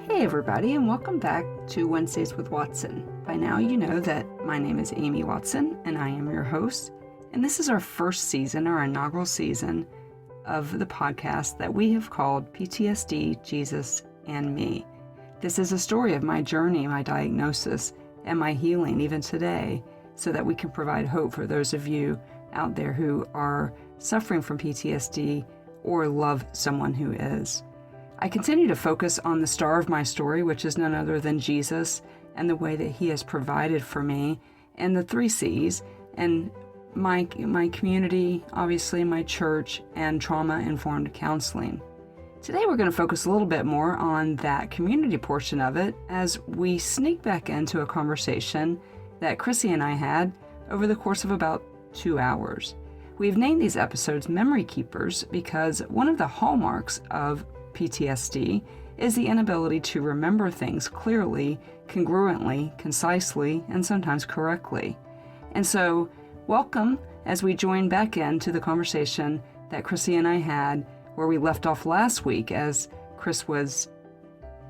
Hey everybody, and welcome back to Wednesdays with Watson. By now you know that my name is Amy Watson and I am your host, and this is our first season, our inaugural season of the podcast that we have called PTSD, Jesus, and Me. This is a story of my journey, my diagnosis, and my healing even today, so that we can provide hope for those of you out there who are suffering from PTSD or love someone who is. I continue to focus on the star of my story, which is none other than Jesus, and the way that he has provided for me, and the 3 C's, and my community, obviously my church, and trauma-informed counseling. Today we're going to focus a little bit more on that community portion of it as we sneak back into a conversation that Crissy and I had over the course of about 2 hours. We've named these episodes Memory Keepers because one of the hallmarks of PTSD is the inability to remember things clearly, congruently, concisely, and sometimes correctly. And so, welcome as we join back into the conversation that Crissy and I had where we left off last week as Chris was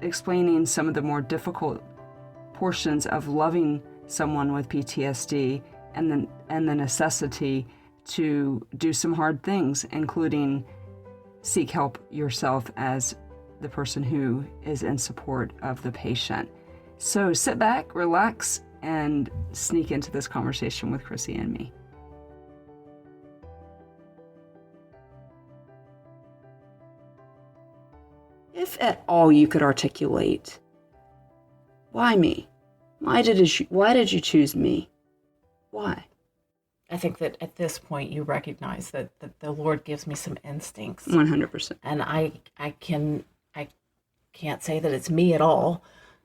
explaining some of the more difficult portions of loving someone with PTSD and the necessity to do some hard things, including seek help yourself as the person who is in support of the patient. So sit back, relax, and sneak into this conversation with Crissy and me. If at all you could articulate, why me? Why did you choose me? Why? I think that at this point you recognize that the Lord gives me some instincts. 100%. And I can't say that it's me at all.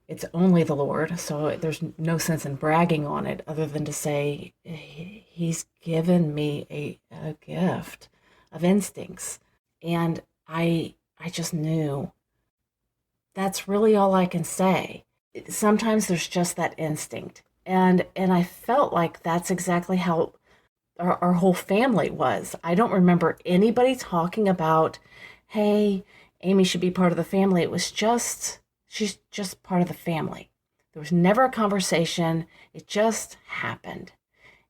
It's only the Lord. So there's no sense in bragging on it other than to say he's given me a gift of instincts. And I just knew. That's really all I can say. Sometimes there's just that instinct. And I felt like that's exactly how our whole family was. I don't remember anybody talking about, hey, Amy should be part of the family. It was just, she's just part of the family. There was never a conversation. It just happened.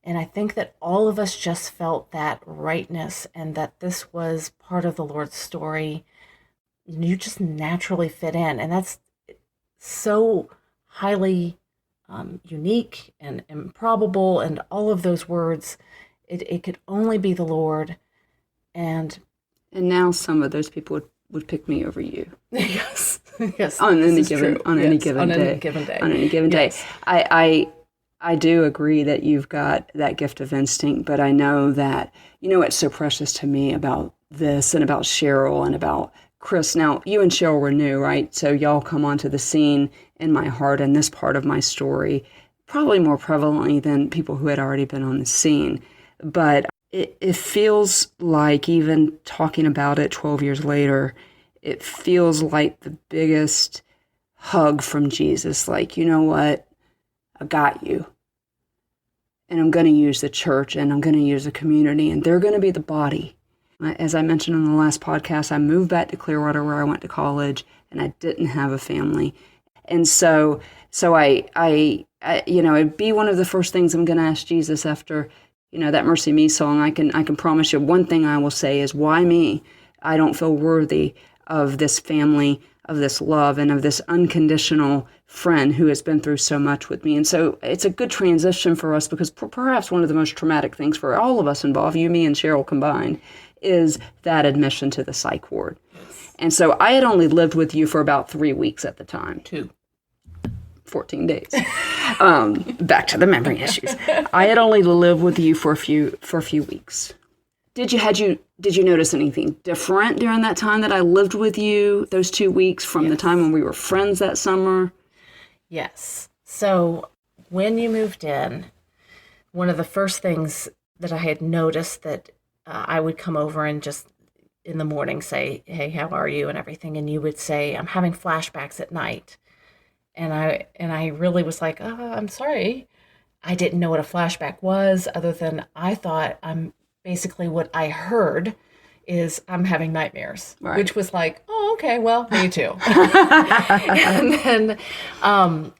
And I think that all of us just felt that rightness and that this was part of the Lord's story. You just naturally fit in. And that's so highly unique and improbable and all of those words. It could only be the Lord. And now some of those people would pick me over you. Yes. Yes. On any given day. I do agree that you've got that gift of instinct, but I know that, what's so precious to me about this and about Cheryl and about Chris. Now, you and Cheryl were new, right? So y'all come onto the scene in my heart and this part of my story, probably more prevalently than people who had already been on the scene. But it feels like, even talking about it 12 years later, it feels like the biggest hug from Jesus. Like, you know what? I got you. And I'm going to use the church and I'm going to use the community and they're going to be the body. As I mentioned in the last podcast, I moved back to Clearwater where I went to college and I didn't have a family. And so I it'd be one of the first things I'm going to ask Jesus after, that Mercy Me song. I can promise you one thing I will say is, why me? I don't feel worthy of this family, of this love, and of this unconditional friend who has been through so much with me. And so it's a good transition for us because perhaps one of the most traumatic things for all of us involved, you, me, and Cheryl combined, is that admission to the psych ward. Yes. And so I had only lived with you for about 3 weeks at the time. 14 days. Back to the memory issues. I had only lived with you for a few weeks. Did you notice anything different during that time that I lived with you, those 2 weeks from the time when we were friends that summer? Yes. So when you moved in, one of the first things that I had noticed that I would come over and just in the morning say, hey, how are you and everything. And you would say, I'm having flashbacks at night. And I really was like, I'm sorry. I didn't know what a flashback was other than I thought basically what I heard is I'm having nightmares, Right. which was like, oh, okay, well, me too. and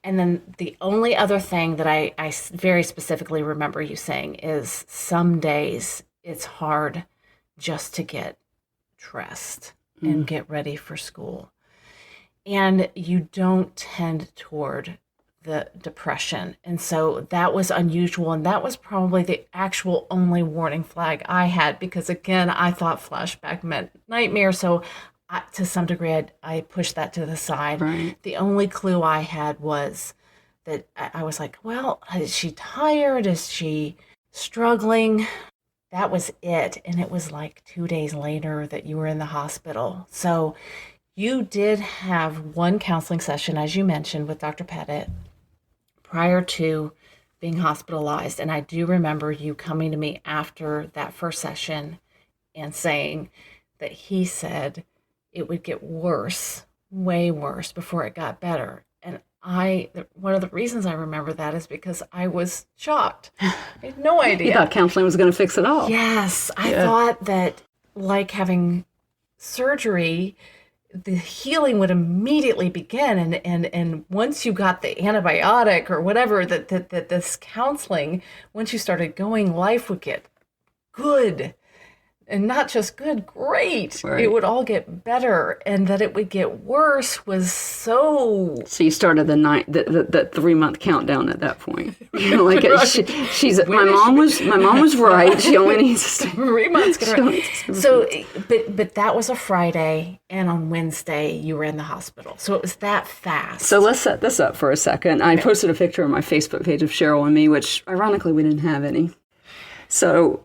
then the only other thing that I very specifically remember you saying is some days it's hard just to get dressed and get ready for school. And you don't tend toward the depression. And so that was unusual. And that was probably the actual only warning flag I had, because again, I thought flashback meant nightmare. So to some degree, I pushed that to the side. Right. The only clue I had was that I was like, well, is she tired? Is she struggling? That was it. And it was like 2 days later that you were in the hospital. So you did have one counseling session, as you mentioned, with Dr. Pettit prior to being hospitalized. And I do remember you coming to me after that first session and saying that he said it would get worse, way worse, before it got better. And one of the reasons I remember that is because I was shocked. I had no idea. You thought counseling was going to fix it all. Yes. I thought that, like having surgery, the healing would immediately begin. And once you got the antibiotic or whatever, that this counseling, once you started going, life would get good. And not just good, great. Right. It would all get better. And that it would get worse was so... So you started the 3-month countdown at that point. You know, like she's my mom was right. She only needs 3 months. So, but that was a Friday, and on Wednesday you were in the hospital. So it was that fast. So let's set this up for a second. I posted a picture on my Facebook page of Cheryl and me, which ironically we didn't have any. So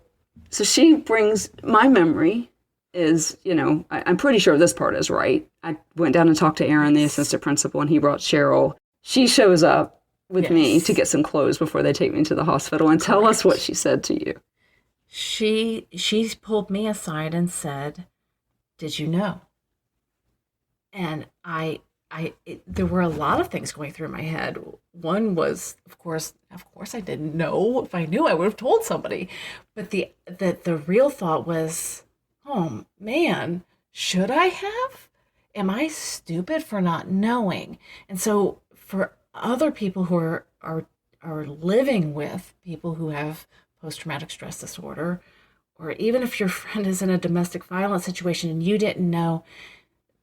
she brings, my memory is, you know, I'm pretty sure this part is right. I went down and talked to Aaron, the assistant principal, and he brought Cheryl. She shows up with me to get some clothes before they take me to the hospital. And tell us what she said to you. She pulled me aside and said, "Did you know?" And there were a lot of things going through my head. One was, of course I didn't know. If I knew, I would have told somebody. But the real thought was, oh man, should I have? Am I stupid for not knowing? And so for other people who are living with people who have post-traumatic stress disorder, or even if your friend is in a domestic violence situation and you didn't know,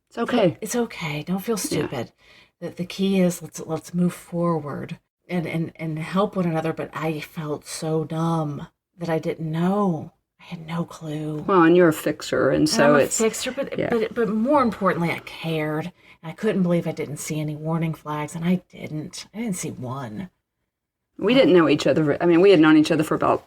it's okay. It's okay. Don't feel stupid. Yeah. The key is let's move forward and help one another. But I felt so dumb that I didn't know. I had no clue. Well, and you're a fixer, and so I'm a fixer, but more importantly, I cared. And I couldn't believe I didn't see any warning flags, and I didn't see one. We didn't know each other. I mean, we had known each other for about,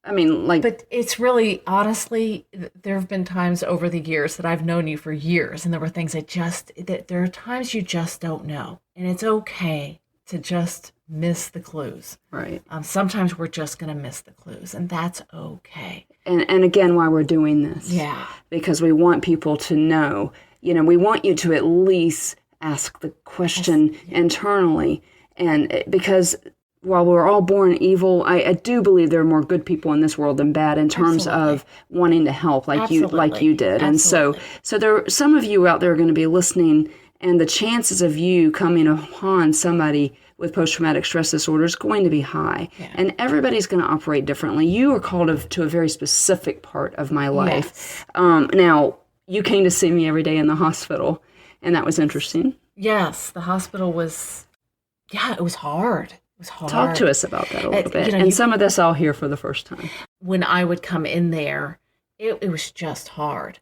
But it's really, honestly, there have been times over the years that I've known you for years, and there were things there are times you just don't know. And it's okay to just miss the clues. Right. Sometimes we're just going to miss the clues, and that's okay. And again, why we're doing this. Yeah. Because we want people to know, you know, we want you to at least ask the question internally. And because while we're all born evil, I do believe there are more good people in this world than bad in terms of wanting to help, like you did. And so there, some of you out there are going to be listening, and the chances of you coming upon somebody with post-traumatic stress disorder is going to be high. Yeah. And everybody's going to operate differently. You are called to a very specific part of my life. Yes. Now, you came to see me every day in the hospital, and that was interesting. Yes, the hospital was, it was hard. Talk to us about that a little bit. And some of this I'll hear for the first time. When I would come in there, it was just hard.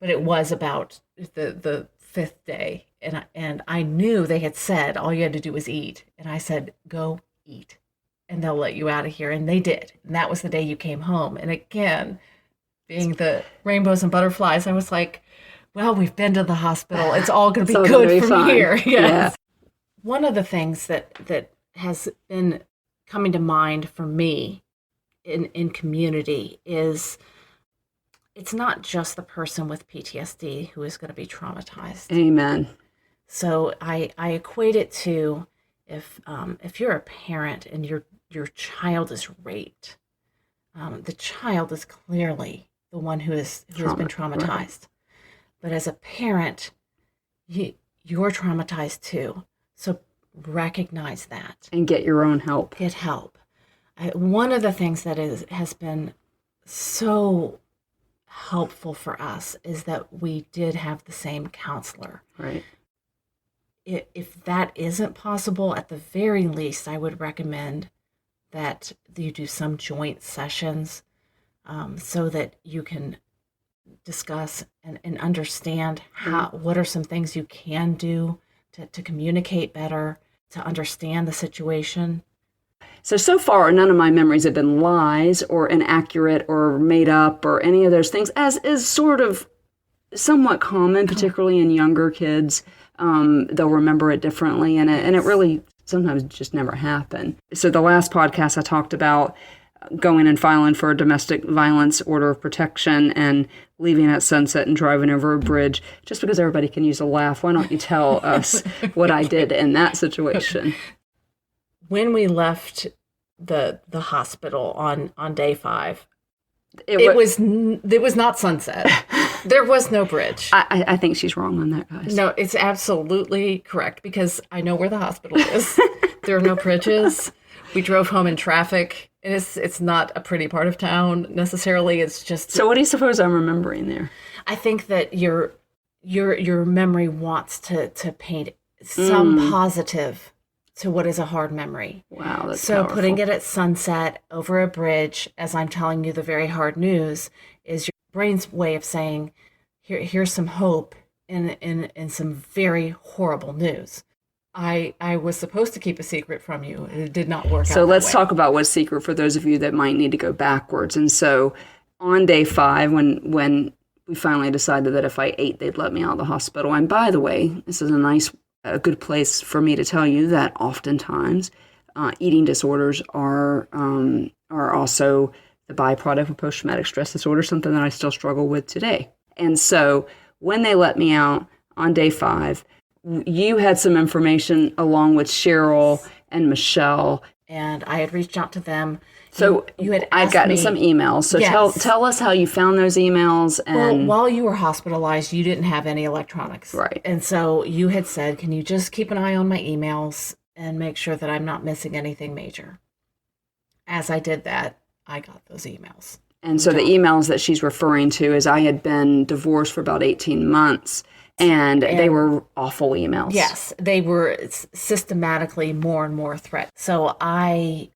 But it was about the fifth day. And I knew they had said all you had to do was eat. And I said, go eat. And they'll let you out of here. And they did. And that was the day you came home. And again, being the rainbows and butterflies, I was like, well, we've been to the hospital. It's all going to be good from here. Yes. Yeah. One of the things that has been coming to mind for me in community is it's not just the person with PTSD who is going to be traumatized. Amen. So I equate it to if you're a parent and your child is raped, the child is clearly the one who has been traumatized. Right. But as a parent, you're traumatized too. So recognize that. And get your own help. Get help. One of the things that has been so helpful for us is that we did have the same counselor. Right. If that isn't possible, at the very least, I would recommend that you do some joint sessions so that you can discuss and understand what are some things you can do to communicate better, to understand the situation. So far, none of my memories have been lies or inaccurate or made up or any of those things, as is sort of somewhat common, particularly in younger kids. They'll remember it differently, and it really sometimes just never happened. So the last podcast I talked about going and filing for a domestic violence order of protection and leaving at sunset and driving over a bridge. Just because everybody can use a laugh, why don't you tell us what I did in that situation? When we left the hospital on day 5, it was not sunset. There was no bridge. I think she's wrong on that, guys. No, it's absolutely correct, because I know where the hospital is. There are no bridges. We drove home in traffic. It's not a pretty part of town necessarily. It's just. So what do you suppose I'm remembering there? I think that your memory wants to paint some positive to what is a hard memory. Wow, that's so powerful. Putting it at sunset over a bridge as I'm telling you the very hard news is your brain's way of saying, here's some hope in some very horrible news. I was supposed to keep a secret from you. It did not work out. So let's talk about what's secret for those of you that might need to go backwards. And so on day 5, when we finally decided that if I ate, they'd let me out of the hospital. And by the way, this is a good place for me to tell you that oftentimes eating disorders are also the byproduct of post-traumatic stress disorder, something that I still struggle with today. And so when they let me out on day 5, you had some information along with Cheryl and Michelle. And I had reached out to them. So you had I'd gotten some emails. So yes. tell us how you found those emails. And well, while you were hospitalized, you didn't have any electronics. Right. And so you had said, can you just keep an eye on my emails and make sure that I'm not missing anything major? As I did that, I got those emails. And so the emails that she's referring to is I had been divorced for about 18 months. And they were awful emails. Yes, they were systematically more and more threats. So I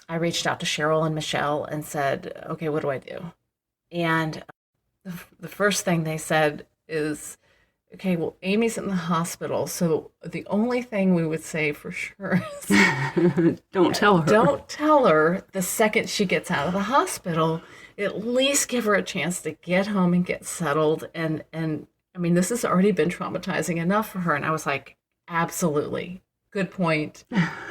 reached out to Cheryl and Michelle and said, okay, what do I do? And the first thing they said is, okay, well, Amy's in the hospital. So the only thing we would say for sure is don't tell her. Don't tell her the second she gets out of the hospital. At least give her a chance to get home and get settled. And I mean, this has already been traumatizing enough for her. And I was like, absolutely. Good point.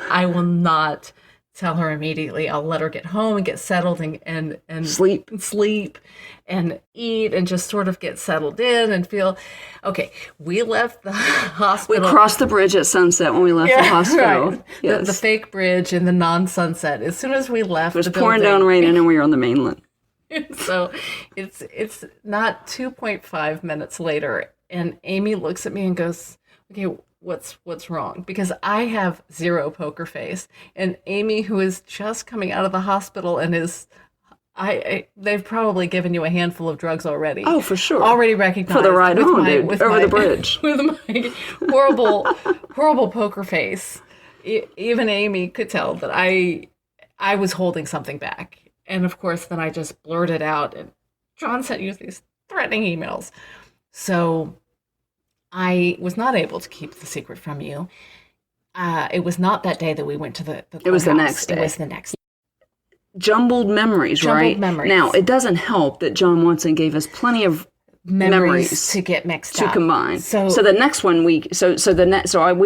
I will not tell her immediately. I'll let her get home and get settled and sleep and eat and just sort of get settled in and feel, okay, we left the hospital. We crossed the bridge at sunset when we left the hospital. Right. Yes. The fake bridge and the non-sunset. As soon as we left, it was pouring down raining and we were on the mainland. So it's not 2.5 minutes later, and Amy looks at me and goes, okay, what's wrong? Because I have zero poker face, and Amy, who is just coming out of the hospital and they've probably given you a handful of drugs already. Oh, for sure. Already recognized. For the ride home, dude, over the bridge. With my horrible poker face. Even Amy could tell that I was holding something back. And of course, then I just blurted out, and John sent you these threatening emails. So I was not able to keep the secret from you. It was not that day that we went to the courthouse. It was the next day. It was the next day. Jumbled memories, right? Memories. Now, it doesn't help that John Watson gave us plenty of memories to get mixed up. To combine. So the next one we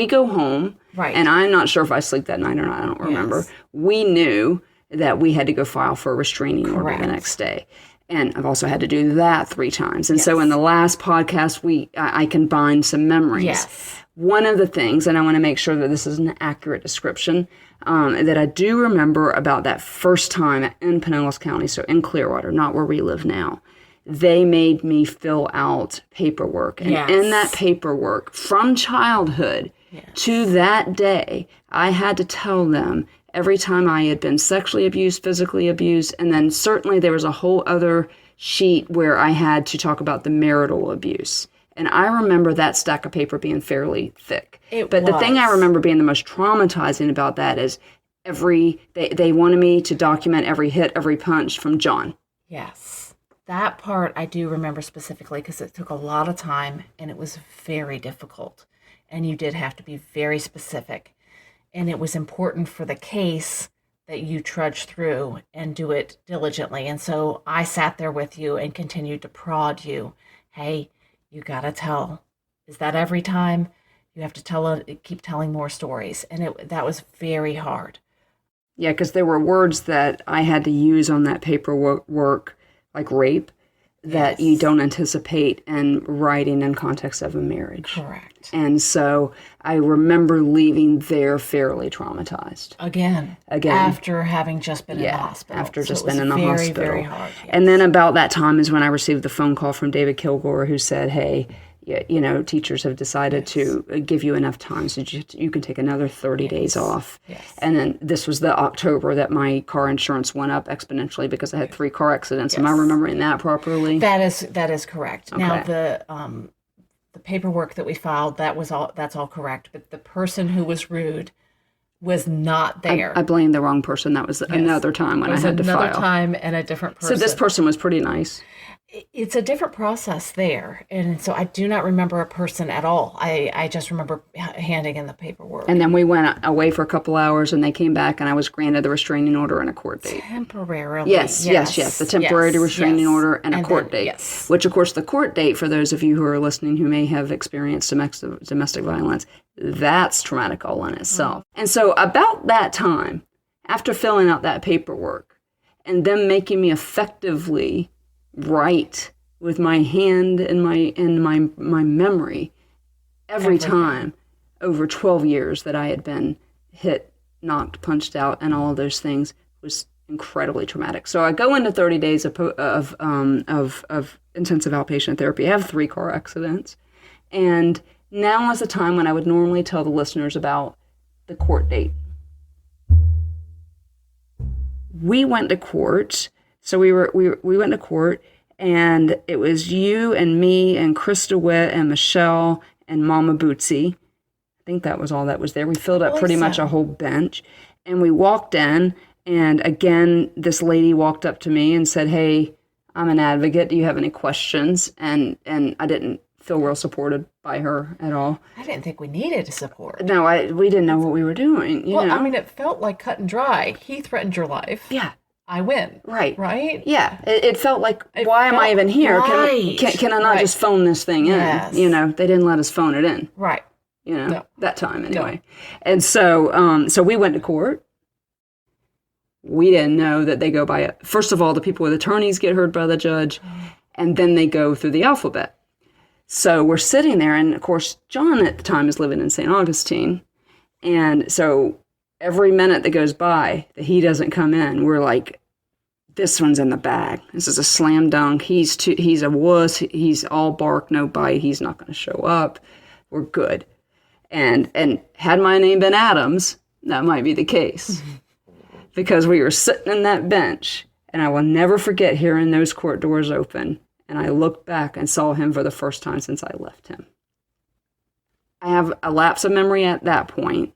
go home, right? And I'm not sure if I sleep that night or not. I don't remember. Yes. We knew that we had to go file for a restraining order the next day. And I've also had to do that 3 times. And so in the last podcast, I combined some memories. Yes. One of the things, and I want to make sure that this is an accurate description, that I do remember about that first time in Pinellas County, so in Clearwater, not where we live now, they made me fill out paperwork. And Yes. in that paperwork, from childhood to that day, I had to tell them every time I had been sexually abused, physically abused, and then certainly there was a whole other sheet where I had to talk about the marital abuse. And I remember that stack of paper being fairly thick. But the thing I remember being the most traumatizing about that is they wanted me to document every hit, every punch from John. Yes. That part I do remember specifically because it took a lot of time and it was very difficult. And you did have to be very specific. And it was important for the case that you trudge through and do it diligently. And so I sat there with you and continued to prod you. Hey, you got to tell. Is that every time? You have to keep telling more stories. And that was very hard. Yeah, because there were words that I had to use on that paperwork, like rape, that you don't anticipate in writing in context of a marriage. Correct. And so I remember leaving there fairly traumatized. Again. After having just been in the hospital. After just been in the hospital. Very hard. Yes. And then about that time is when I received the phone call from David Kilgore who said, hey, teachers have decided to give you enough time so you can take another 30 days off. Yes. And then this was the October that my car insurance went up exponentially because I had 3 car accidents. Am I remembering that properly? That is correct. Okay. Now the paperwork that we filed, that's all correct. But the person who was rude was not there. I blamed the wrong person. That was another time when I had to file. Another time and a different person. So this person was pretty nice. It's a different process there. And so I do not remember a person at all. I just remember handing in the paperwork. And then we went away for a couple hours and they came back and I was granted the restraining order and a court date. Temporarily. Yes. The temporary restraining order and a court date. Yes. Which, of course, the court date, for those of you who are listening who may have experienced domestic violence, that's traumatic all in itself. And so about that time, after filling out that paperwork and them making me effectively write with my hand and my memory every time over 12 years that I had been hit, knocked, punched out, and all of those things was incredibly traumatic. So I go into 30 days of intensive outpatient therapy. I have 3 car accidents, and now is the time when I would normally tell the listeners about the court date. We went to court. So we went to court, and it was you and me and Chris DeWitt and Michelle and Mama Bootsy. I think that was all that was there. We filled up pretty much a whole bench, and we walked in, and again, this lady walked up to me and said, hey, I'm an advocate. Do you have any questions? And I didn't feel real supported by her at all. I didn't think we needed support. No, we didn't know what we were doing. You know? I mean, it felt like cut and dry. He threatened your life. Yeah. I win. Right. Right? Yeah. It felt like, why am I even here? Right. Can I not just phone this thing in? Yes. They didn't let us phone it in. Right. That time anyway. No. And so we went to court. We didn't know that they go by, first of all, the people with attorneys get heard by the judge, and then they go through the alphabet. So we're sitting there, and of course, John at the time is living in St. Augustine. And so every minute that goes by that he doesn't come in, we're like, this one's in the bag. This is a slam dunk. He's a wuss. He's all bark, no bite. He's not going to show up. We're good. And had my name been Adams, that might be the case. Because we were sitting in that bench, and I will never forget hearing those court doors open. And I looked back and saw him for the first time since I left him. I have a lapse of memory at that point,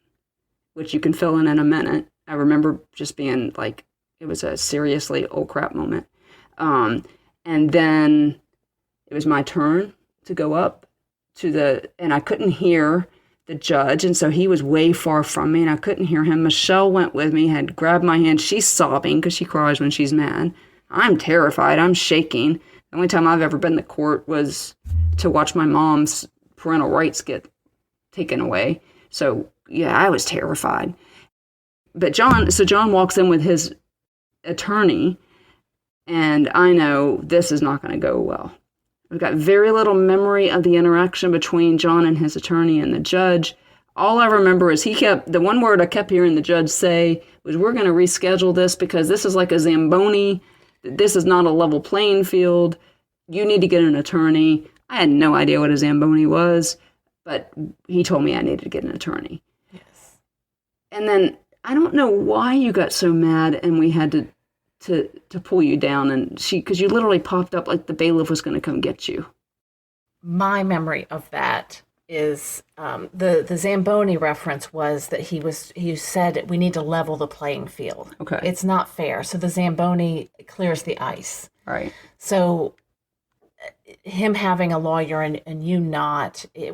which you can fill in a minute. I remember just being like, it was a seriously oh crap moment. And then it was my turn to go up and I couldn't hear the judge. And so he was way far from me and I couldn't hear him. Michelle went with me, had grabbed my hand. She's sobbing because she cries when she's mad. I'm terrified. I'm shaking. The only time I've ever been to court was to watch my mom's parental rights get taken away. So yeah, I was terrified. But John walks in with his attorney, and I know this is not going to go well. I've got very little memory of the interaction between John and his attorney and the judge. All I remember is the one word I kept hearing the judge say was, we're going to reschedule this because this is like a Zamboni. This is not a level playing field. you need to get an attorney. I had no idea what a Zamboni was, but he told me I needed to get an attorney. Yes. And then I don't know why you got so mad and we had to pull you down, and because you literally popped up like the bailiff was going to come get you. My memory of that is the Zamboni reference was that he said we need to level the playing field. Okay. It's not fair. So the Zamboni clears the ice. Right. So him having a lawyer and you not, he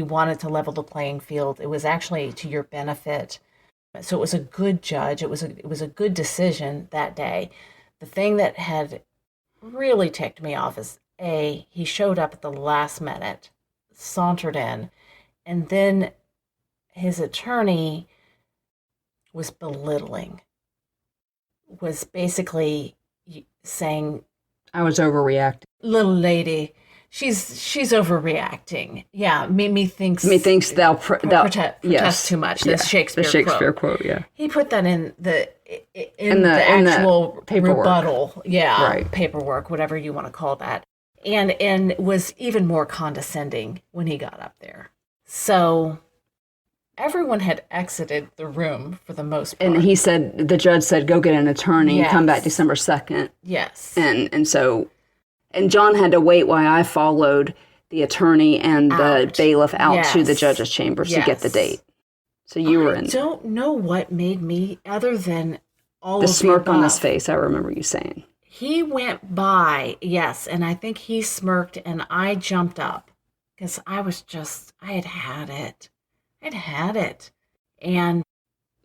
wanted to level the playing field. It was actually to your benefit. So it was a good judge. It was a good decision that day. The thing that had really ticked me off is he showed up at the last minute, sauntered in, and then his attorney was belittling, was basically saying, I was overreacting. Little lady, she's overreacting. Yeah, me thinks thou protest too much. Yeah, The Shakespeare quote. Yeah. He put that in the the actual paperwork. rebuttal. Yeah, right. Paperwork, whatever you want to call that. And was even more condescending when he got up there. So everyone had exited the room for the most part. And the judge said, go get an attorney and come back December 2nd. Yes. And John had to wait while I followed the attorney and the bailiff out to the judge's chambers to get the date. So you were in. I don't know what made me, other than all the of smirk the on his face, I remember you saying. He went by, yes, and I think he smirked and I jumped up because I had it. I'd had it. And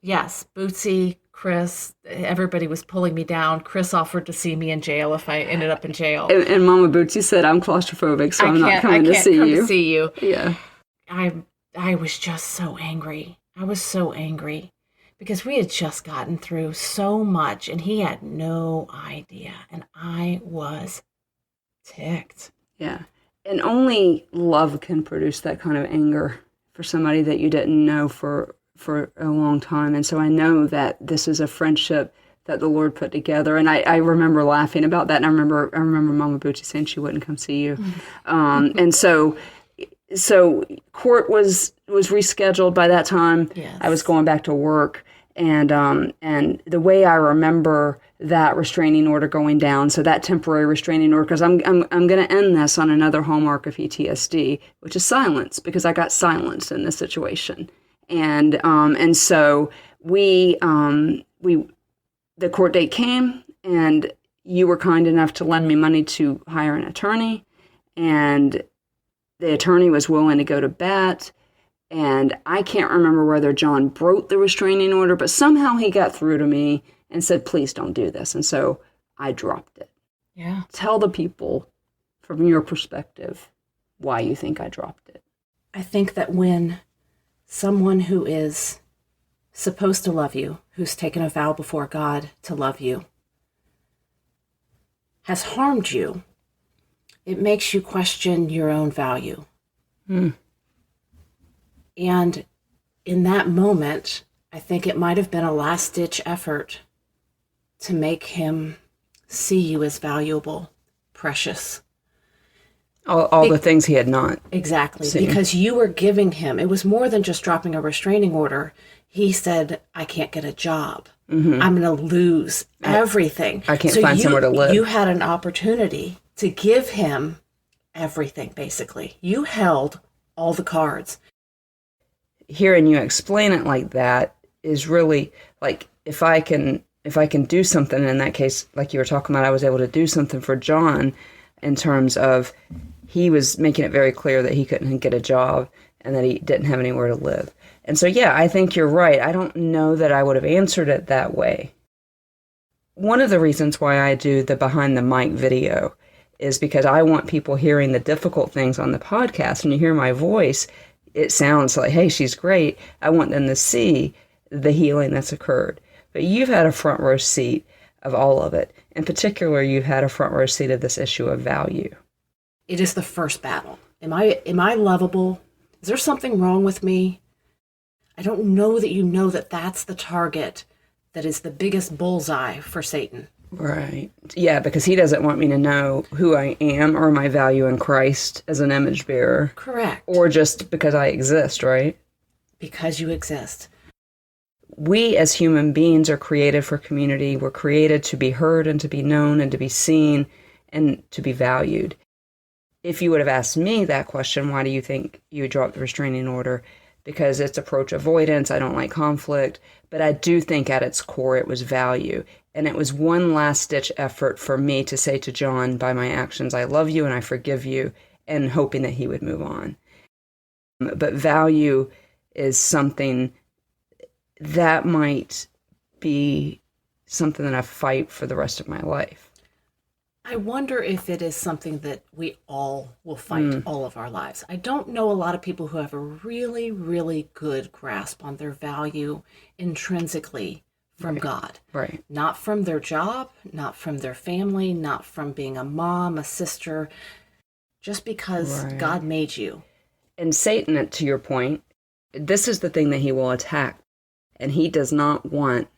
yes, Bootsy, Chris, everybody was pulling me down. Chris offered to see me in jail if I ended up in jail. And Mama Bootsy said, I'm claustrophobic, so I'm not coming to see you. I can't come to see you. Yeah. I was just so angry. I was so angry because we had just gotten through so much and he had no idea. And I was ticked. Yeah. And only love can produce that kind of anger for somebody that you didn't know for a long time. And so I know that this is a friendship that the Lord put together. And I remember laughing about that. And I remember Mama Bootsy saying she wouldn't come see you. And so court was rescheduled by that time. Yes. I was going back to work. And the way I remember that restraining order going down, so that temporary restraining order, because I'm going to end this on another hallmark of PTSD, which is silence, because I got silenced in this situation. And so the court date came, and you were kind enough to lend me money to hire an attorney, and the attorney was willing to go to bat. And I can't remember whether John broke the restraining order, but somehow he got through to me and said, please don't do this. And so I dropped it. Yeah. Tell the people from your perspective why you think I dropped it. I think that when someone who is supposed to love you, who's taken a vow before God to love you, has harmed you, it makes you question your own value. And in that moment, I think it might have been a last-ditch effort to make him see you as valuable, precious. All the things he had not. Exactly. seen. Because you were giving him, it was more than just dropping a restraining order. He said, I can't get a job. I'm going to lose everything. I can't find somewhere to live. You had an opportunity to give him everything, basically. You held all the cards. Hearing you explain it like that is really like, if I can do something in that case, like you were talking about, I was able to do something for John in terms of he was making it very clear that he couldn't get a job and that he didn't have anywhere to live. And so, yeah, I think you're right. I don't know that I would have answered it that way. One of the reasons why I do the behind the mic video is because I want people hearing the difficult things on the podcast. When you hear my voice, it sounds like, hey, she's great. I want them to see the healing that's occurred. But you've had a front row seat of all of it. In particular, you've had a front row seat of this issue of value. It is the first battle. Am I lovable? Is there something wrong with me? I don't know that you know that that's the target that is the biggest bullseye for Satan. Right. Yeah, because he doesn't want me to know who I am or my value in Christ as an image bearer. Correct. Or just because I exist, right? Because you exist. We as human beings are created for community. We're created to be heard and to be known and to be seen and to be valued. If you would have asked me that question, why do you think you would drop the restraining order? Because it's approach avoidance. I don't like conflict. But I do think at its core it was value. And it was one last-ditch effort for me to say to John by my actions, I love you and I forgive you, and hoping that he would move on. But value is something that might be something that I fight for the rest of my life. I wonder if it is something that we all will fight all of our lives. I don't know a lot of people who have a really, really good grasp on their value intrinsically from God. Right. Not from their job, not from their family, not from being a mom, a sister, just because God made you. And Satan, to your point, this is the thing that he will attack. And he does not want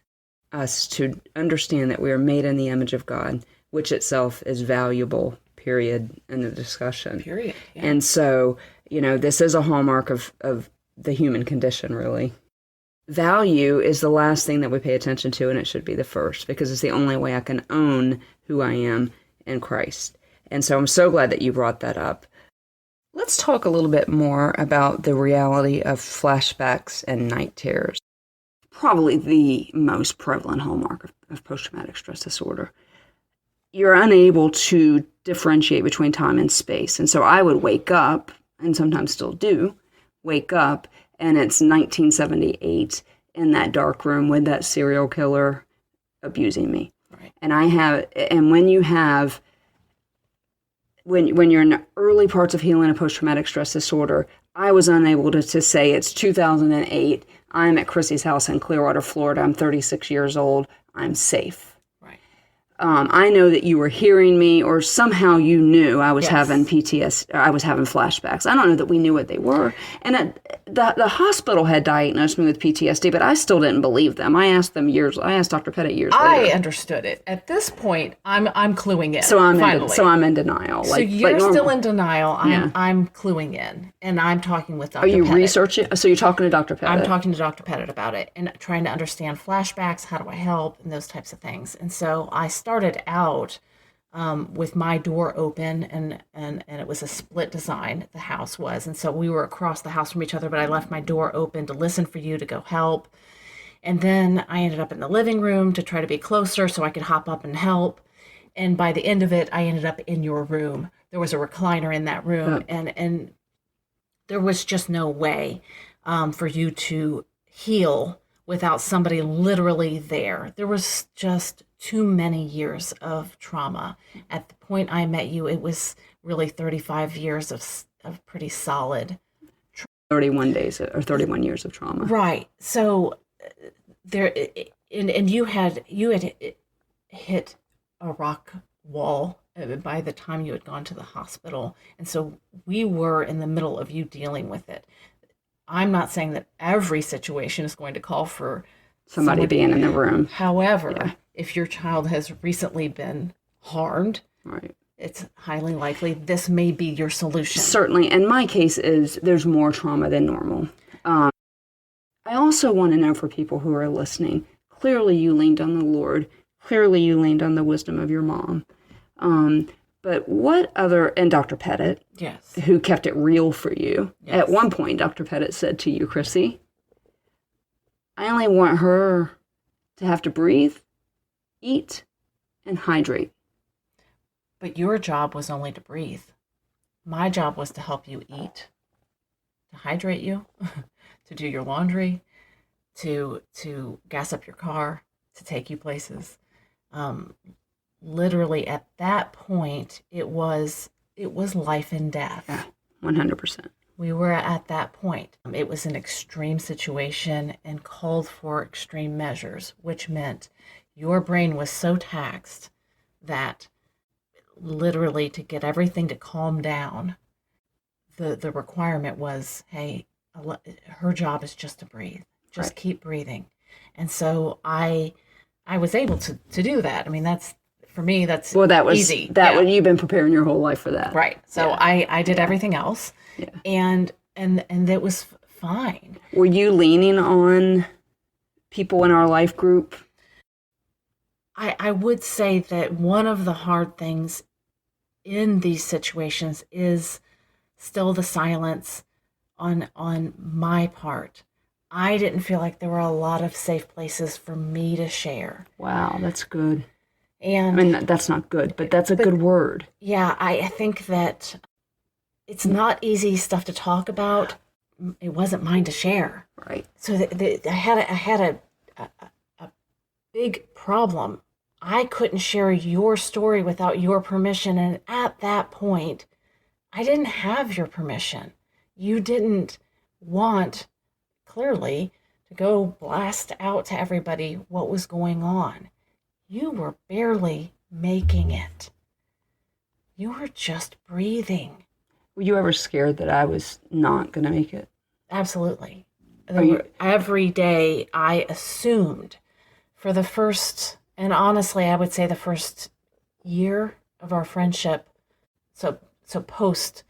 us to understand that we are made in the image of God, which itself is valuable, period, in the discussion. Period. Yeah. And so, this is a hallmark of the human condition, really. Value is the last thing that we pay attention to, and it should be the first, because it's the only way I can own who I am in Christ. And so I'm so glad that you brought that up. Let's talk a little bit more about the reality of flashbacks and night terrors. Probably the most prevalent hallmark of post-traumatic stress disorder. You're unable to differentiate between time and space. And so I would wake up, and sometimes still do, wake up, and it's 1978 in that dark room with that serial killer abusing me. Right. And when you're in the early parts of healing a post-traumatic stress disorder, I was unable to say it's 2008, I'm at Crissy's house in Clearwater, Florida, I'm 36 years old, I'm safe. I know that you were hearing me, or somehow you knew I was having PTSD, I was having flashbacks. I don't know that we knew what they were. And the hospital had diagnosed me with PTSD, but I still didn't believe them. I asked Dr. Pettit years later. I understood it. At this point, I'm cluing in. So I'm in denial. So you're still in denial. I'm cluing in, and I'm talking with Dr. Pettit. Are you researching? So you're talking to Dr. Pettit? I'm talking to Dr. Pettit about it and trying to understand flashbacks. How do I help, and those types of things. And so I started out with my door open, and it was a split design, the house was. And so we were across the house from each other, but I left my door open to listen for you to go help. And then I ended up in the living room to try to be closer so I could hop up and help. And by the end of it, I ended up in your room. There was a recliner in that room, and there was just no way for you to heal without somebody literally there. There was just too many years of trauma. At the point I met you, it was really 35 years of pretty solid 31 days or 31 years of trauma. Right. So there, and you had hit a rock wall by the time you had gone to the hospital. And so we were in the middle of you dealing with it. I'm not saying that every situation is going to call for somebody being in the room. However, if your child has recently been harmed, right, it's highly likely this may be your solution. Certainly. And my case is there's more trauma than normal. I also want to know, for people who are listening, clearly you leaned on the Lord. Clearly you leaned on the wisdom of your mom. But what other, and Dr. Pettit, yes, who kept it real for you. Yes. At one point, Dr. Pettit said to you, Crissy, I only want her to have to breathe, eat, and hydrate. But your job was only to breathe. My job was to help you eat, to hydrate you, to do your laundry, to gas up your car, to take you places. Literally at that point, it was life and death. Yeah, 100%. We were at that point. It was an extreme situation and called for extreme measures, which meant your brain was so taxed that literally to get everything to calm down, the requirement was, hey, her job is just to breathe. Just keep breathing. And so I was able to do that. I mean, that's for me, that's That was easy. You've been preparing your whole life for that. Right. So I did everything else. Yeah. And that was fine. Were you leaning on people in our life group? I would say that one of the hard things in these situations is still the silence on my part. I didn't feel like there were a lot of safe places for me to share. Wow, that's good. And I mean, that's not good, but that's a good word. Yeah, I think that it's not easy stuff to talk about. It wasn't mine to share. Right. So I had a big problem. I couldn't share your story without your permission. And at that point, I didn't have your permission. You didn't want, clearly, to go blast out to everybody what was going on. You were barely making it. You were just breathing. Were you ever scared that I was not going to make it? Absolutely. Every day I assumed for the first, and honestly, I would say the first year of our friendship, so post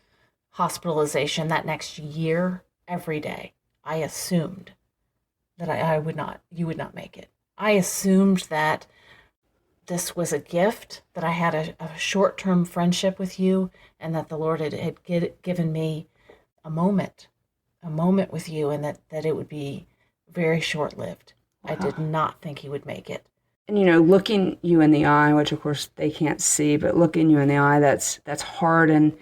hospitalization, that next year, every day, I assumed that you would not make it. I assumed that this was a gift, that I had a short-term friendship with you, and that the Lord had given me a moment with you, and that it would be very short-lived. Wow. I did not think he would make it. And looking you in the eye, which of course they can't see, but looking you in the eye, that's hard. And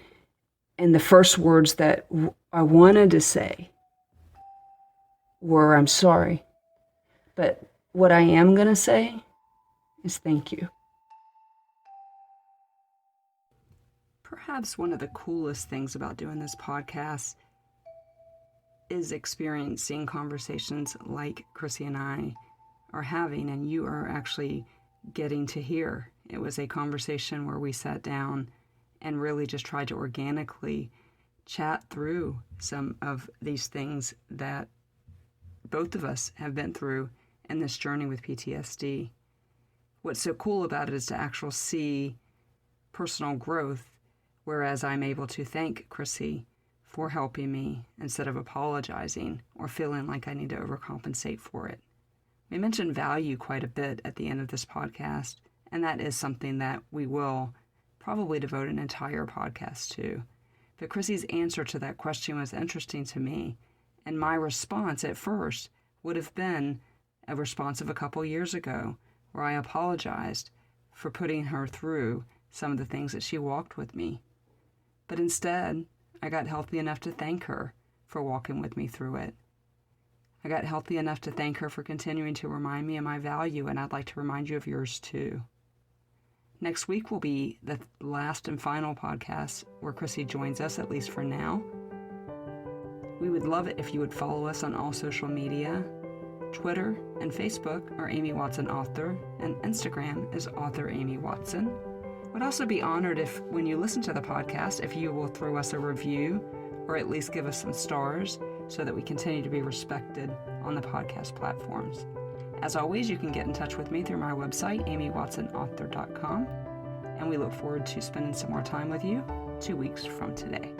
the first words that I wanted to say were, "I'm sorry." But what I am going to say is thank you. Perhaps one of the coolest things about doing this podcast is experiencing conversations like Crissy and I are having, and you are actually getting to hear. It was a conversation where we sat down and really just tried to organically chat through some of these things that both of us have been through in this journey with PTSD. What's so cool about it is to actually see personal growth, whereas I'm able to thank Crissy for helping me instead of apologizing or feeling like I need to overcompensate for it. We mentioned value quite a bit at the end of this podcast, and that is something that we will probably devote an entire podcast to. But Crissy's answer to that question was interesting to me, and my response at first would have been a response of a couple years ago, where I apologized for putting her through some of the things that she walked with me. But instead, I got healthy enough to thank her for walking with me through it. I got healthy enough to thank her for continuing to remind me of my value, and I'd like to remind you of yours too. Next week will be the last and final podcast where Crissy joins us, at least for now. We would love it if you would follow us on all social media. Twitter and Facebook are Amy Watson Author, and Instagram is Author Amy Watson. Would also be honored if, when you listen to the podcast, if you will throw us a review or at least give us some stars so that we continue to be respected on the podcast platforms. As always, you can get in touch with me through my website, amywatsonauthor.com, and we look forward to spending some more time with you 2 weeks from today.